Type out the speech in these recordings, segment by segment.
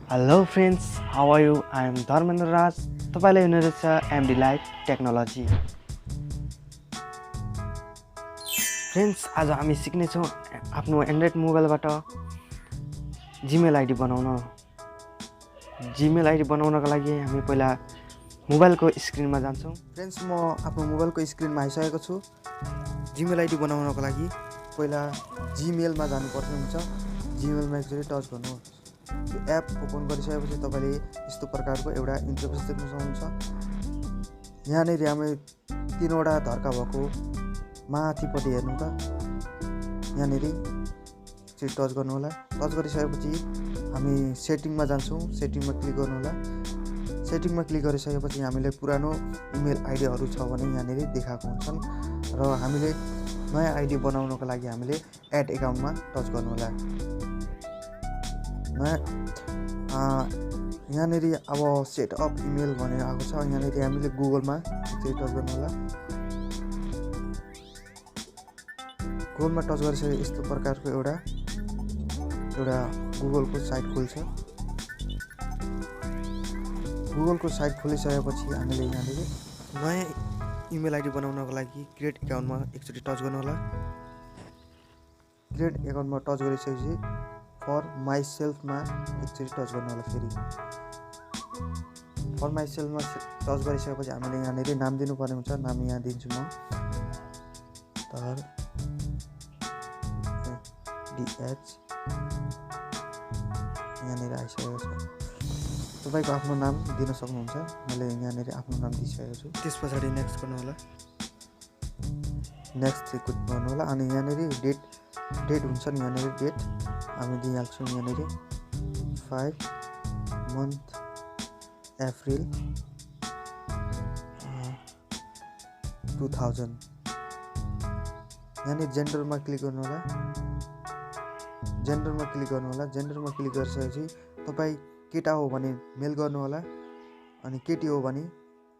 Hello friends, how are you? I am Dharmendra. तपाईलाई हुनुहुन्छ MD life technology. Friends, आज हामी सिक्ने छौं आफ्नो एन्ड्रोइड मोबाइलबाट जीमेल आईडी बनाउन। जीमेल आईडी बनाउनको लागि हामी पहिला मोबाइलको स्क्रिनमा जान्छौं। फ्रेन्ड्स, म आफ्नो मोबाइलको स्क्रिनमा आइसकेको छु। जीमेल आईडी बनाउनको लागि पहिला जीमेलमा जानुपर्छ हुन्छ। जीमेलमा एकचोटि टच गर्नुहोस्। यो एप ओपन गरिसकेपछि तपाईले यस्तो प्रकारको एउटा इन्टरफेस देख्न सक्नुहुन्छ। यहाँनिर हामी तीनवटा धर्का भएको माथिपट्टि हेर्नु त। यहाँनिर चाहिँ टच गर्नु होला। टच गरिसकेपछि हामी सेटिङमा जान्छौँ। सेटिङमा क्लिक गर्नु होला। सेटिङमा क्लिक गरिसकेपछि हामीले पुरानो इमेल आईडीहरू छ भने यहाँनिर देखाएको हुन्छन् र हामीले नयाँ आईडी बनाउनको लागि हामीले एड एकाउन्टमा टच गर्नु होला। यहाँनिर अब सेट अप इमेल भनेर आएको छ। यहाँनिर हामीले गुगलमा चाहिँ टच गर्नु होला। गुगलमा टच गरिसके यस्तो प्रकारको एउटा गुगलको साइट खुल्छ। गुगलको साइट खोलिसकेपछि हामीले यहाँनिर नयाँ इमेल आईडी बनाउनको लागि क्रिएट एकाउन्टमा एकचोटि टच गर्नु होला। क्रिएट एकाउन्टमा टच गरिसकेपछि फर माई सेल्फमा एकचोटि टच गर्नु होला। फेरि फर माई सेल्फमा टच गरिसकेपछि हामीले यहाँनिर नाम दिनुपर्ने हुन्छ। नाम यहाँ दिन्छु म DH। यहाँनिर आइसकेको छ। तपाईँको आफ्नो नाम दिन सक्नुहुन्छ। मैले यहाँनिर आफ्नो नाम दिइसकेको छु। त्यस पछाडि नेक्स्ट गर्नु होला। नेक्स्ट चाहिँ क्लिक गर्नु होला। अनि यहाँनिर डेट हुन्छ नि, यहाँनिर डेट हामी दिइहाल्छौँ। यहाँनिर 5 मन्थ अप्रिल 2000। यहाँनिर जेन्डरमा क्लिक गर्नु होला। जेन्डरमा क्लिक गर्नु होला। जेन्डरमा क्लिक गरिसकेपछि तपाईँ केटा हो भने मेल गर्नु होला अनि केटी हो भने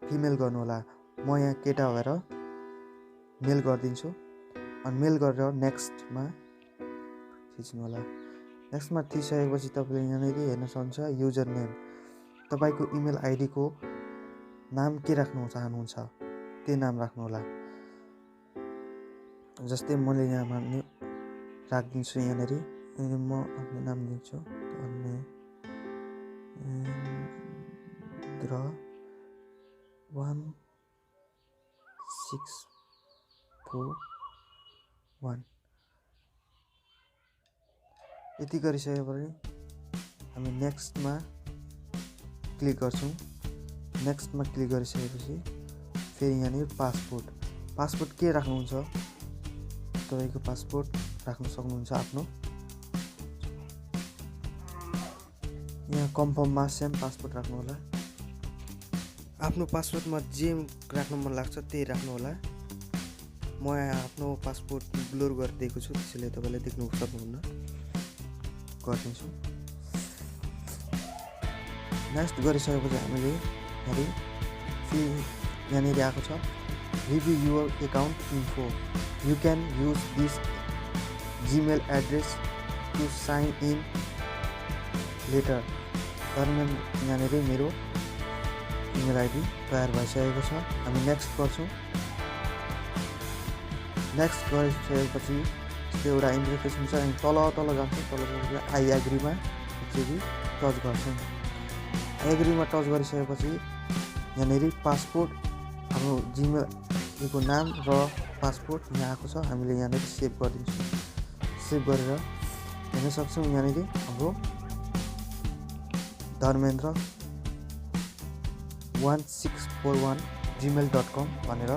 फिमेल गर्नु होला। म यहाँ केटा भएर मेल गरिदिन्छु अनि मेल गरेर नेक्स्टमा थिच्नु होला। नेक्स्टमा थिइसकेपछि तपाईँले यहाँनिर हेर्न सक्नुहुन्छ युजर नेम। तपाईँको इमेल आईडीको नाम के राख्नु चाहनुहुन्छ त्यो नाम राख्नु होला। जस्तै मैले यहाँ राखिदिन्छु। यहाँनिर म आफ्नो नाम दिन्छु Dharmendra 1641। यति गरिसकेपछि हामी नेक्स्टमा क्लिक गर्छौँ। नेक्स्टमा क्लिक गरिसकेपछि फेरि यहाँनिर पासपोर्ट के राख्नुहुन्छ तपाईँको पासपोर्ट राख्न सक्नुहुन्छ आफ्नो। यहाँ कन्फर्ममा सेम पासपोर्ट राख्नु होला। आफ्नो पासपोर्टमा जे राख्न मन लाग्छ त्यही राख्नु होला। म यहाँ आफ्नो पासपोर्ट ब्लर गरिदिएको छु, त्यसैले तपाईँले देख्नु सक्नुहुन्न। गरिदिन्छु। नेक्स्ट गरिसकेपछि हामीले यहाँनिर आएको छ review your account info. You can use this Gmail address to sign in later. यहाँनिर मेरो इमेल आईडी तयार भइसकेको छ। हामी नेक्स्ट गर्छौँ। नेक्स्ट गरिसकेपछि एउटा इन्टरफेस हुन्छ। अनि तल जान्छौँ। तल आई एग्रीमा एकचोटि टच गर्छौँ। आई एग्रीमा टच गरिसकेपछि यहाँनिर पासपोर्ट हाम्रो जीमेलको नाम र पासपोर्ट यहाँ आएको छ। हामीले यहाँनिर सेभ गरिदिन्छौँ। सेभ गरेर हेर्न सक्छौँ यहाँनिर हाम्रो Dharmendra 1641@gmail.com भनेर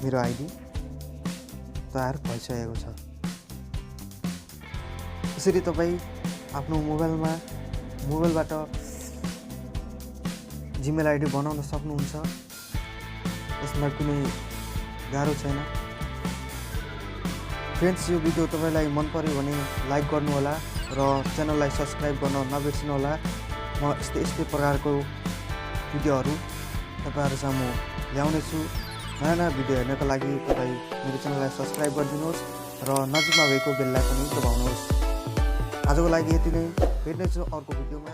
मेरो आईडी तयार भइसकेको छ। यसरी तपाईँ आफ्नो मोबाइलबाट जीमेल आईडी बनाउन सक्नुहुन्छ। यसमा कुनै गाह्रो छैन। फ्रेन्ड्स, यो भिडियो तपाईँलाई मन पर्यो भने लाइक गर्नु होला र च्यानललाई सब्सक्राइब गर्न नबिर्सनु होला। म यस्तै प्रकारको भिडियोहरू तपाईँहरू सामु ल्याउने छु। नयाँ भिडियो हेर्नको लागि तपाईँ मेरो च्यानललाई सब्सक्राइब गरिदिनुहोस् र नजिकमा भएको बेललाई पनि दबाउनुहोस्। आजको लागि यति नै। भेट्नेछु अर्को भिडियोमा।